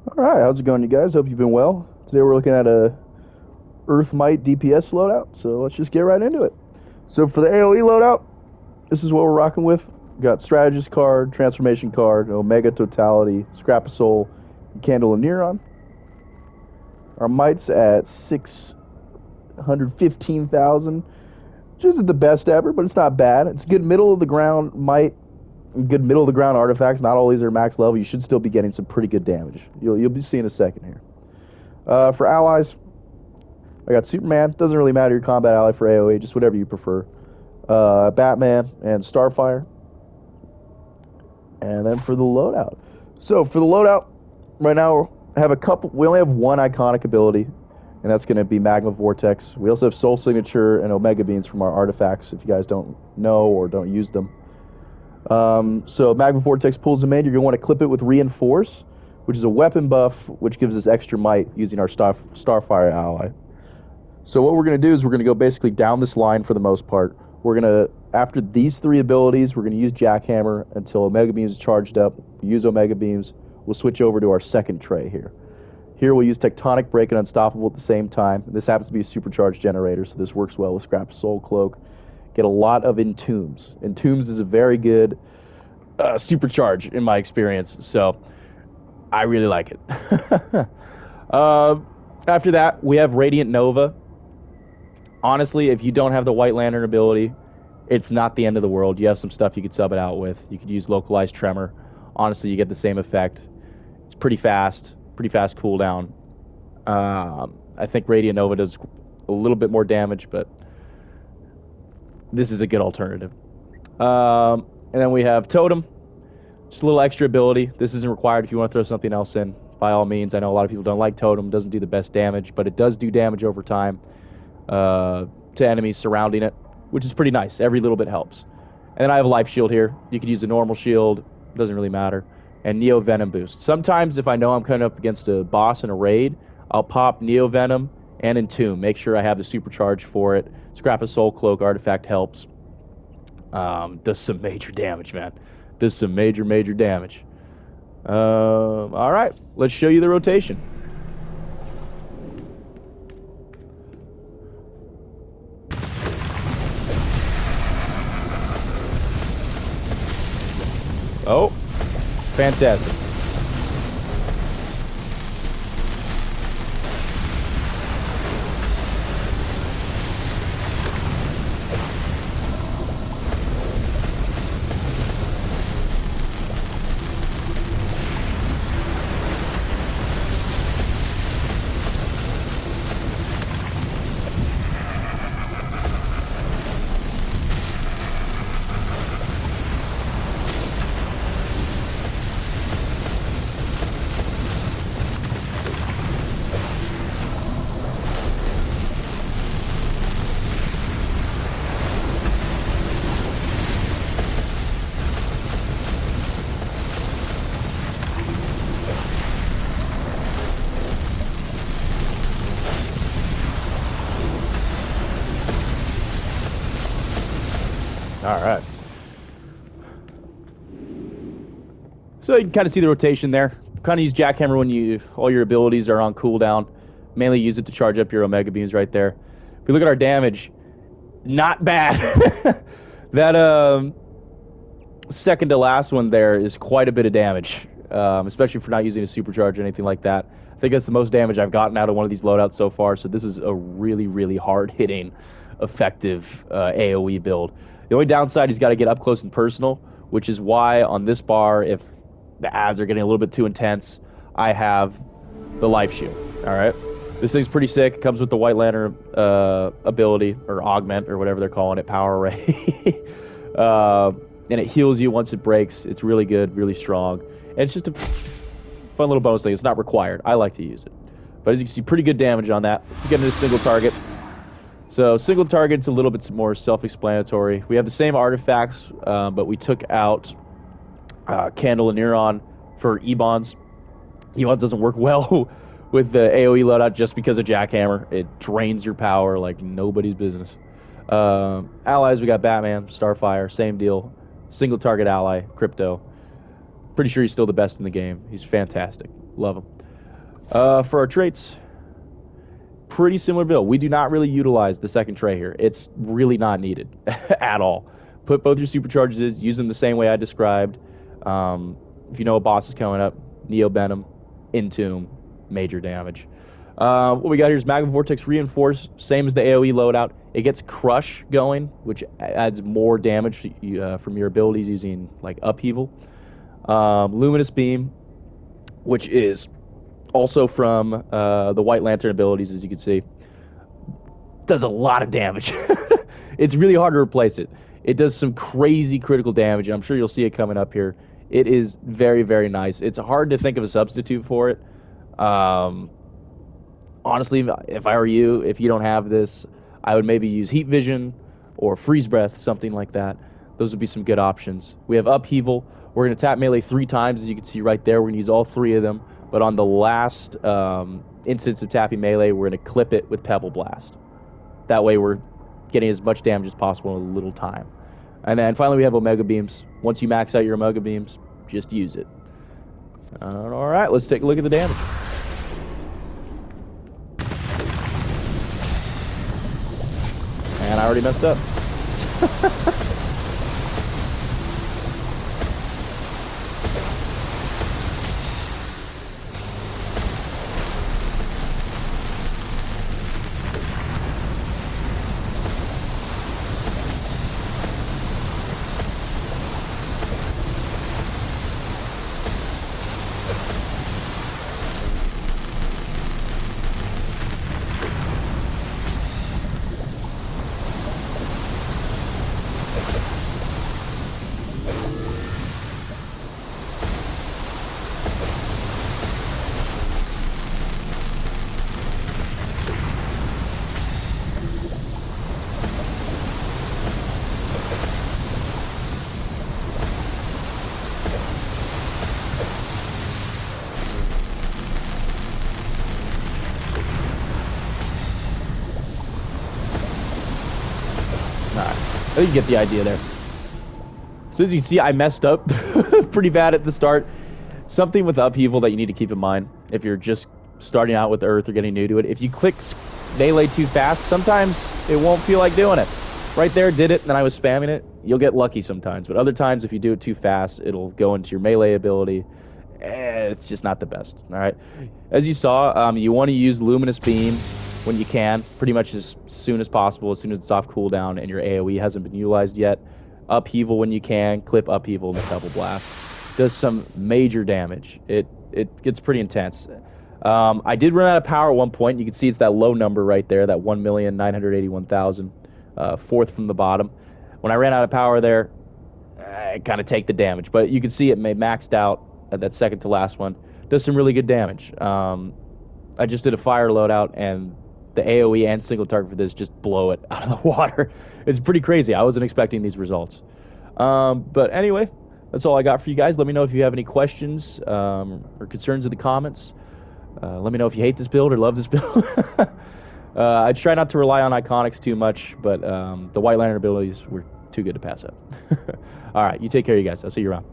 All right, how's it going, you guys? Hope you've been well. Today we're looking at a Earth Might DPS loadout, so let's just get right into it. So for the AoE loadout, this is what we're rocking with. We got Strategist card, Transformation card, Omega Totality, Scrap of Soul, Candle of Neuron. Our Might's at 615,000, which isn't the best ever, but it's not bad. It's good middle of the ground Might, good middle of the ground artifacts. Not all these are max level. You should still be getting some pretty good damage. You'll be seeing a second here. For allies, I got Superman. Doesn't really matter your combat ally for AoE, just whatever you prefer. Batman and Starfire. And then for the loadout. So for the loadout, right now I have a couple. We only have one iconic ability, and that's going to be Magma Vortex. We also have Soul Signature and Omega Beams from our artifacts. If you guys don't know or don't use them, so Magma Vortex pulls them in. You're going to want to clip it with Reinforce, which is a weapon buff, which gives us extra might using our Starfire ally. So what we're going to do is we're going to go basically down this line for the most part. We're going to, after these three abilities, we're going to use Jackhammer until Omega Beams is charged up. We use Omega Beams. We'll switch over to our second tray here. Here we'll use Tectonic Break and Unstoppable at the same time. This happens to be a supercharged generator, so this works well with Scrap Soul Cloak. Get a lot of Entombs. Entombs is a very good supercharge in my experience, so I really like it. After that, we have Radiant Nova. Honestly, if you don't have the White Lantern ability, it's not the end of the world. You have some stuff you could sub it out with. You could use Localized Tremor. Honestly, you get the same effect. It's pretty fast cooldown. I think Radiant Nova does a little bit more damage, but this is a good alternative. And then we have Totem. Just a little extra ability. This isn't required if you want to throw something else in. By all means, I know a lot of people don't like Totem. Doesn't do the best damage, but it does do damage over time to enemies surrounding it, which is pretty nice. Every little bit helps. And then I have a life shield here. You could use a normal shield. Doesn't really matter. And Neo Venom boost. Sometimes if I know I'm coming up against a boss in a raid, I'll pop Neo Venom and Entomb. Make sure I have the supercharge for it. Scrap a Soul Cloak artifact helps. Does some major damage, man. Does some major damage. All right, let's show you the rotation. Oh, fantastic. All right. So you can kind of see the rotation there. Kind of use Jackhammer when all your abilities are on cooldown. Mainly use it to charge up your Omega Beams right there. If we look at our damage, not bad. That second to last one there is quite a bit of damage, especially for not using a supercharge or anything like that. I think that's the most damage I've gotten out of one of these loadouts so far, so this is a really hard-hitting, effective AoE build. The only downside is got to get up close and personal, which is why on this bar, if the ads are getting a little bit too intense, I have the life shield. All right, this thing's pretty sick. It comes with the White Lantern ability, or augment, or whatever they're calling it, power array. And it heals you once it breaks. It's really good, really strong. And it's just a fun little bonus thing. It's not required. I like to use it. But as you can see, pretty good damage on that. Let's get into a single target. So single target's a little bit more self-explanatory. We have the same artifacts, but we took out Candle and Neuron for E-Bonds. E-Bonds doesn't work well with the AoE loadout just because of Jackhammer. It drains your power like nobody's business. Allies, we got Batman, Starfire, same deal. Single target ally, Crypto. Pretty sure he's still the best in the game. He's fantastic. Love him. For our traits, pretty similar build. We do not really utilize the second tray here. It's really not needed at all. Put both your supercharges, use them the same way I described. If you know a boss is coming up, Neo Venom, Entomb, major damage. What we got here is Magma Vortex Reinforce, same as the AoE loadout. It gets Crush going, which adds more damage from your abilities using like Upheaval. Luminous Beam, which is also from the White Lantern abilities, as you can see. Does a lot of damage. It's really hard to replace it. It does some crazy critical damage. I'm sure you'll see it coming up here. It is very, very nice. It's hard to think of a substitute for it. Honestly, if I were you, if you don't have this, I would maybe use Heat Vision or Freeze Breath, something like that. Those would be some good options. We have Upheaval. We're going to tap melee 3 times, as you can see right there. We're going to use all 3 of them. But on the last instance of tapping melee, we're going to clip it with Pebble Blast. That way we're getting as much damage as possible in a little time. And then finally we have Omega Beams. Once you max out your Omega Beams, just use it. All right, let's take a look at the damage. And I already messed up. I think you get the idea there. So as you see, I messed up pretty bad at the start. Something with Upheaval that you need to keep in mind if you're just starting out with Earth or getting new to it. If you click melee too fast, sometimes it won't feel like doing it. Right there, did it, and then I was spamming it. You'll get lucky sometimes, but other times if you do it too fast, it'll go into your melee ability. It's just not the best, all right? As you saw, you want to use Luminous Beam when you can, pretty much as soon as possible, as soon as it's off cooldown and your AoE hasn't been utilized yet. Upheaval when you can, clip Upheaval and the Pebble Blast. Does some major damage. It gets pretty intense. I did run out of power at one point. You can see it's that low number right there, that 1,981,000, fourth from the bottom. When I ran out of power there, I kind of take the damage, but you can see it maxed out at that second to last one. Does some really good damage. I just did a fire loadout, and the AoE and single target for this just blow it out of the water. It's pretty crazy. I wasn't expecting these results. But anyway, that's all I got for you guys. Let me know if you have any questions or concerns in the comments. Let me know if you hate this build or love this build. I try not to rely on iconics too much, but the White Lantern abilities were too good to pass up. All right, you take care, you guys. I'll see you around.